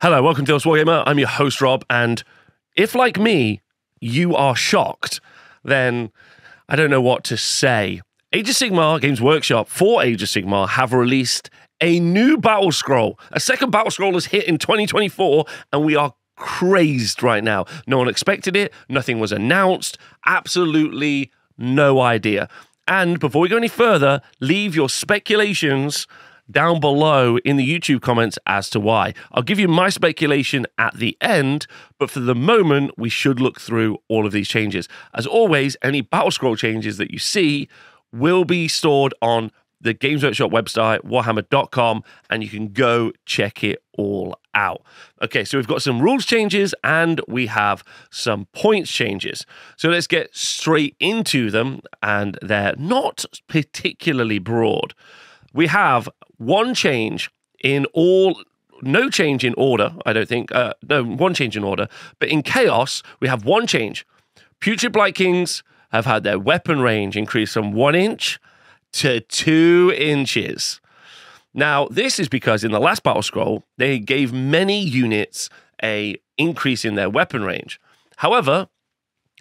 Hello, welcome to Wargamer. I'm your host, Rob, and if, like me, you are shocked, then I don't know what to say. Age of Sigmar Games Workshop for Age of Sigmar have released a new battle scroll. A second battle scroll has hit in 2024, and we are crazed right now. No one expected it. Nothing was announced. Absolutely no idea. And before we go any further, leave your speculations down below in the YouTube comments as to why. I'll give you my speculation at the end, but for the moment, we should look through all of these changes. As always, any battle scroll changes that you see will be stored on the Games Workshop website, warhammer.com, and you can go check it all out. Okay, so we've got some rules changes and we have some points changes. So let's get straight into them, and they're not particularly broad. We have one change in all, no change in order, I don't think. No, one change in order. But in Chaos, we have one change. Putrid Blight Kings have had their weapon range increased from 1 inch to 2 inches. Now, this is because in the last battle scroll, they gave many units a increase in their weapon range. However,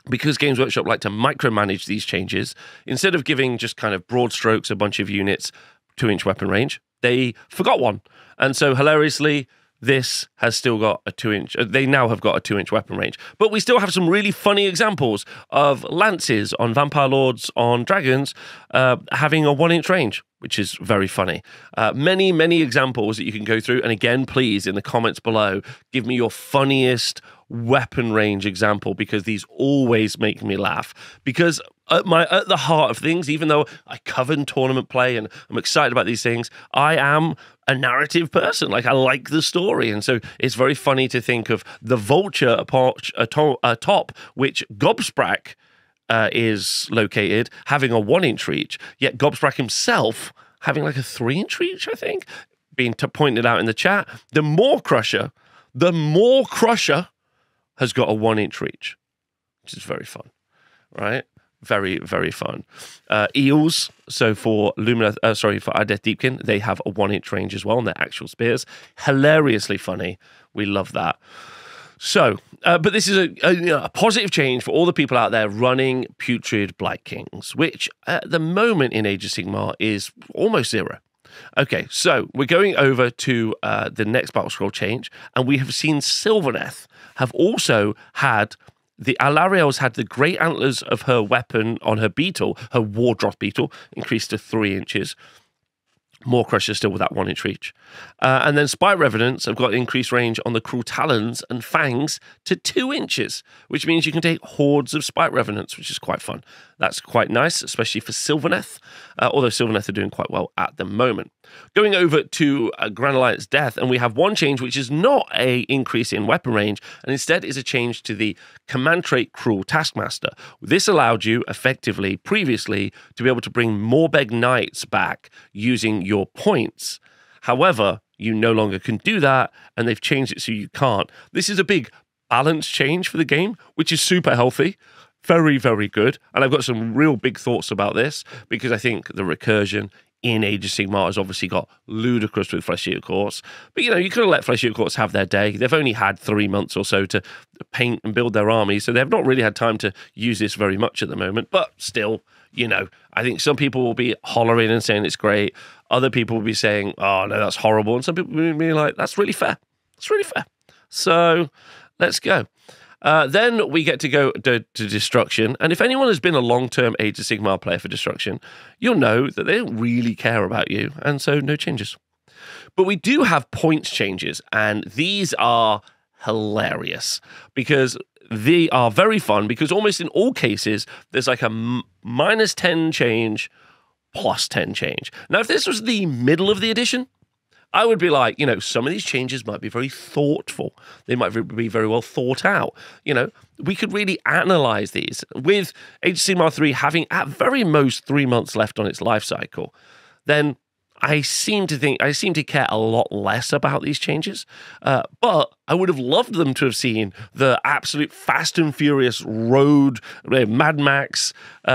because Games Workshop like to micromanage these changes, instead of giving just kind of broad strokes a bunch of units 2-inch weapon range, they forgot one. And so hilariously, this has still got a 2-inch. They now have got a 2-inch weapon range. But we still have some really funny examples of lances on Vampire Lords, on dragons, having a 1-inch range, which is very funny. Many examples that you can go through. And again, please, in the comments below, give me your funniest weapon range example, because these always make me laugh. Because at the heart of things, even though I cover tournament play and I'm excited about these things, I am a narrative person. Like, I like the story. And so it's very funny to think of the vulture atop which Gobsprak is located, having a 1-inch reach, yet Gobsprak himself having like a 3-inch reach, I think, being pointed out in the chat. The Maw Crusher has got a 1-inch reach, which is very fun, right? Very, very fun. Eels, so for for Adeth Deepkin, they have a 1-inch range as well on their actual spears. Hilariously funny. We love that. So, but this is a positive change for all the people out there running Putrid Blight Kings, which at the moment in Age of Sigmar is almost 0. Okay, so we're going over to the next battle scroll change, and we have seen Sylvaneth have also had Alarielle's had the great antlers of her weapon on her beetle, her Wardroth beetle, increased to 3 inches. Maw Crusher still with that 1-inch reach. And then Spite Revenants have got increased range on the Cruel Talons and Fangs to 2 inches, which means you can take hordes of Spite Revenants, which is quite fun. That's quite nice, especially for Sylvaneth, although Sylvaneth are doing quite well at the moment. Going over to Grand Alliance Death, and we have one change, which is not a increase in weapon range, and instead is a change to the command trait Cruel Taskmaster. This allowed you, effectively, previously, to be able to bring Morbeg Knights back using your points. However, you no longer can do that, and they've changed it so you can't. This is a big balance change for the game, which is super healthy. Very, very good. And I've got some real big thoughts about this, because I think the recursion in Age of Sigmar has obviously got ludicrous with Flesh Eater Courts. But, you know, you could have let Flesh Eater Courts have their day. They've only had 3 months or so to paint and build their army, so they've not really had time to use this very much at the moment. But still, you know, I think some people will be hollering and saying it's great. Other people will be saying, oh, no, that's horrible. And some people will be like, that's really fair. That's really fair. So let's go. Then we get to go to Destruction. And if anyone has been a long-term Age of Sigmar player for Destruction, you'll know that they don't really care about you. And so no changes. But we do have points changes. And these are hilarious, because they are very fun, because almost in all cases, there's like a -10 change, +10 change. Now, if this was the middle of the edition, I would be like, you know, some of these changes might be very thoughtful. They might be very well thought out. You know, we could really analyze these. With Age of Sigmar 3 having at very most 3 months left on its life cycle, then I seem to care a lot less about these changes, but I would have loved them to have seen the absolute Fast and Furious Road, Mad Max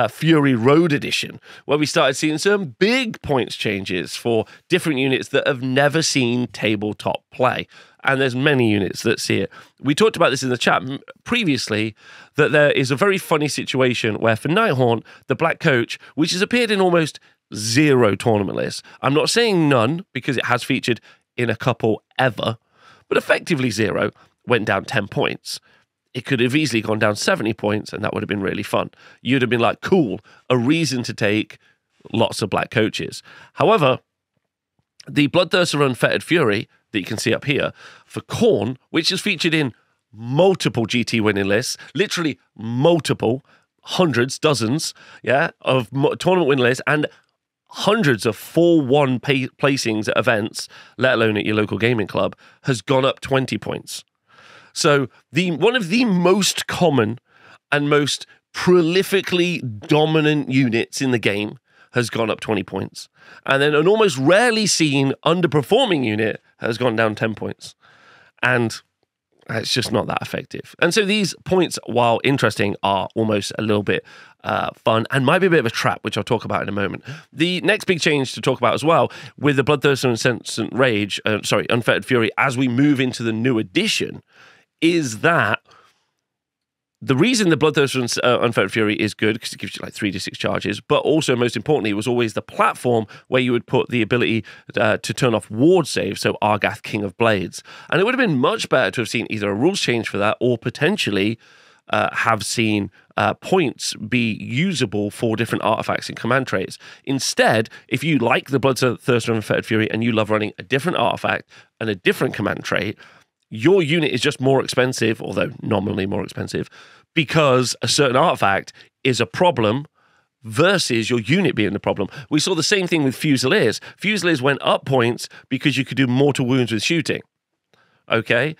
Fury Road edition, where we started seeing some big points changes for different units that have never seen tabletop play. and there's many units that see it. We talked about this in the chat previously, that there is a very funny situation where for Nighthaunt, the Black Coach, which has appeared in almost 0 tournament lists, I'm not saying none, because it has featured in a couple ever, but effectively 0, went down 10 points. It could have easily gone down 70 points, and that would have been really fun. You'd have been like, cool, a reason to take lots of Black Coaches. However, the Bloodthirster Unfettered Fury that you can see up here for Khorne, which is featured in multiple GT winning lists, literally multiple, hundreds, dozens, of tournament winning lists, and hundreds of 4-1 placings at events, let alone at your local gaming club, has gone up 20 points. So one of the most common and most prolifically dominant units in the game has gone up 20 points. And then an almost rarely seen underperforming unit has gone down 10 points. And it's just not that effective. And so these points, while interesting, are almost a little bit fun and might be a bit of a trap, which I'll talk about in a moment. The next big change to talk about as well, with the Bloodthirster Incessant Rage, Unfettered Fury, as we move into the new edition, is that the reason the Bloodthirster Unfettered Fury is good, because it gives you like 3d6 charges, but also, most importantly, it was always the platform where you would put the ability to turn off ward save, so Argath, King of Blades. And it would have been much better to have seen either a rules change for that, or potentially have seen points be usable for different artifacts and command traits. Instead, if you like the Bloodthirster Unfettered Fury and you love running a different artifact and a different command trait, your unit is just more expensive, although nominally more expensive, because a certain artifact is a problem versus your unit being the problem. We saw the same thing with Fusiliers. Fusiliers went up points because you could do mortal wounds with shooting. Okay?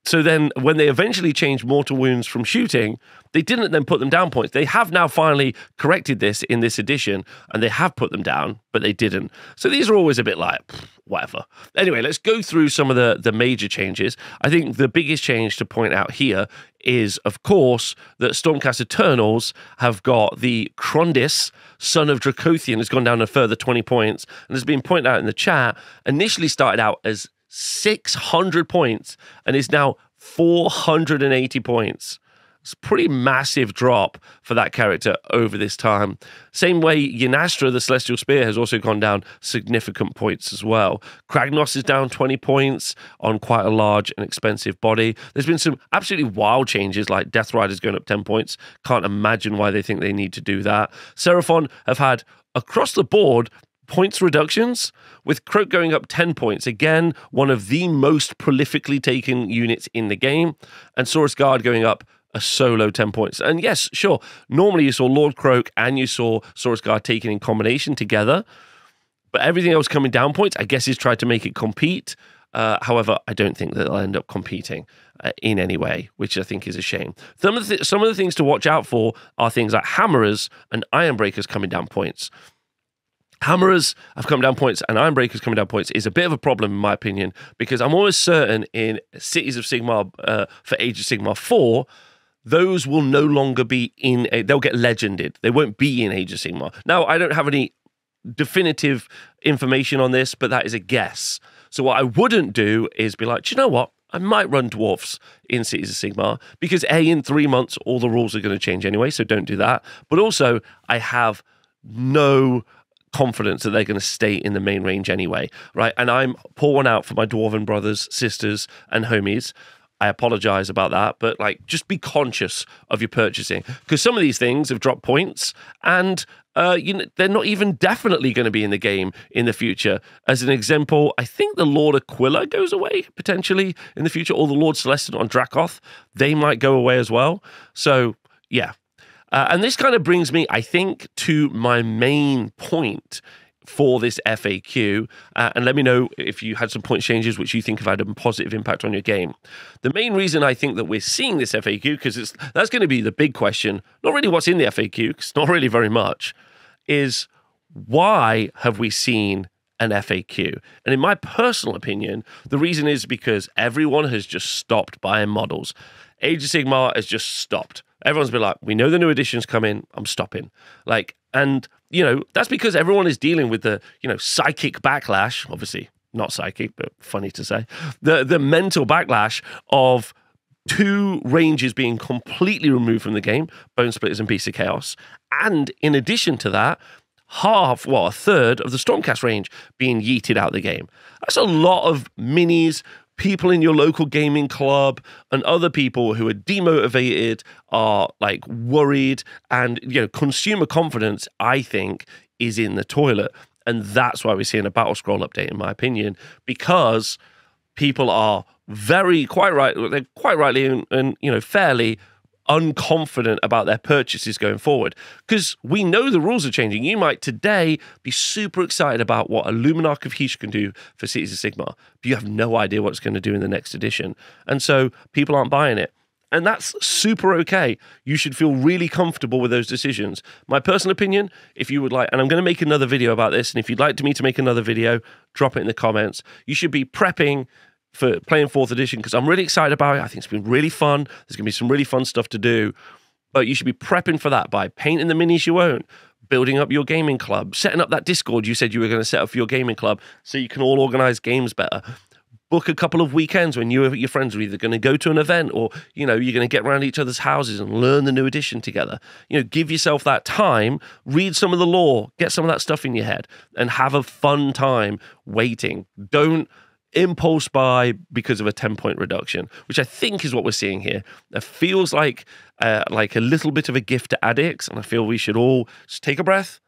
So then when they eventually changed mortal wounds from shooting, they didn't then put them down points. They have now finally corrected this in this edition, and they have put them down, but they didn't. So these are always a bit like, whatever. Anyway, let's go through some of the major changes. I think the biggest change to point out here is, of course, that Stormcast Eternals have got the Krondys, son of Dracothian, has gone down a further 20 points, and has been pointed out in the chat, initially started out as 600 points and is now 480 points. It's a pretty massive drop for that character over this time. Same way, Ynastra, the Celestial Spear, has also gone down significant points as well. Kragnos is down 20 points on quite a large and expensive body. There's been some absolutely wild changes, like Death Rider's going up 10 points. Can't imagine why they think they need to do that. Seraphon have had, across the board, points reductions, with Croak going up 10 points. Again, one of the most prolifically taken units in the game. And Saurus Guard going up a solo 10 points. And yes, sure, normally you saw Lord Croak and you saw Saurus Guard taken in combination together. But everything else coming down points, I guess he's tried to make it compete. However, I don't think that they'll end up competing in any way, which I think is a shame. Some of the things to watch out for are things like Hammerers and Ironbreakers coming down points. Hammerers have come down points and Ironbreakers coming down points is a bit of a problem, in my opinion, because I'm almost certain in Cities of Sigmar for Age of Sigmar 4, those will no longer be they'll get legended. They won't be in Age of Sigmar. Now, I don't have any definitive information on this, but that is a guess. So what I wouldn't do is be like, do you know what? I might run dwarfs in Cities of Sigmar, because in 3 months, all the rules are going to change anyway, so don't do that. But also, I have no confidence that they're going to stay in the main range anyway, right? And I'm pour one out for my dwarven brothers, sisters, and homies. I apologize about that, but just be conscious of your purchasing, because some of these things have dropped points, and they're not even definitely going to be in the game in the future. As an example, I think the Lord Aquila goes away potentially in the future, or the Lord Celestin on Dracoth. They might go away as well. So yeah. And this kind of brings me, I think, to my main point for this FAQ. And let me know if you had some point changes which you think have had a positive impact on your game. The main reason I think that we're seeing this FAQ, because that's going to be the big question, not really what's in the FAQ, because not really very much, is why have we seen an FAQ? And in my personal opinion, the reason is because everyone has just stopped buying models. Age of Sigmar has just stopped. Everyone's been like, we know the new editions come in, I'm stopping. And, that's because everyone is dealing with the, psychic backlash, obviously not psychic, but funny to say, the mental backlash of 2 ranges being completely removed from the game, Bone Splitters and Beasts of Chaos. And in addition to that, a third of the Stormcast range being yeeted out of the game. That's a lot of minis, people in your local gaming club, and other people who are demotivated, are like worried, and consumer confidence, I think, is in the toilet. And that's why we're seeing a Battle Scroll update, in my opinion, because people are quite rightly and fairly unconfident about their purchases going forward, because we know the rules are changing. You might today be super excited about what a Luminarch of Hysh can do for Cities of Sigmar, but you have no idea what it's going to do in the next edition, and so people aren't buying it. And that's super okay. You should feel really comfortable with those decisions. My personal opinion, if you would like, and I'm going to make another video about this, and if you'd like me to make another video, drop it in the comments. You should be prepping for playing 4th edition, because I'm really excited about it. I think it's been really fun. There's going to be some really fun stuff to do. But you should be prepping for that by painting the minis you own, building up your gaming club, setting up that Discord you said you were going to set up for your gaming club so you can all organize games better. Book a couple of weekends when you and your friends are either going to go to an event, or you're going to get around each other's houses and learn the new edition together. Give yourself that time, read some of the lore, get some of that stuff in your head, and have a fun time waiting. Don't impulse buy because of a 10-point reduction, which I think is what we're seeing here. It feels like a little bit of a gift to addicts, and I feel we should all just take a breath,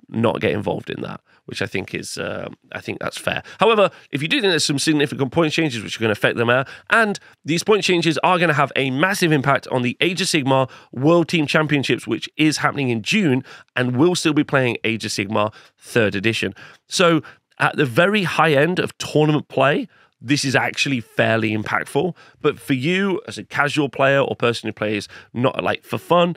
not get involved in that, which I think is, I think that's fair. However, if you do think there's some significant point changes which are going to affect them out, and these point changes are going to have a massive impact on the Age of Sigmar World Team Championships, which is happening in June, and we'll still be playing Age of Sigmar 3rd edition. So at the very high end of tournament play, this is actually fairly impactful. But for you as a casual player or person who plays not for fun,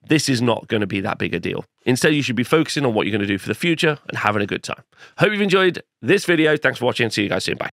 this is not going to be that big a deal. Instead, you should be focusing on what you're going to do for the future and having a good time. Hope you've enjoyed this video. Thanks for watching. See you guys soon. Bye.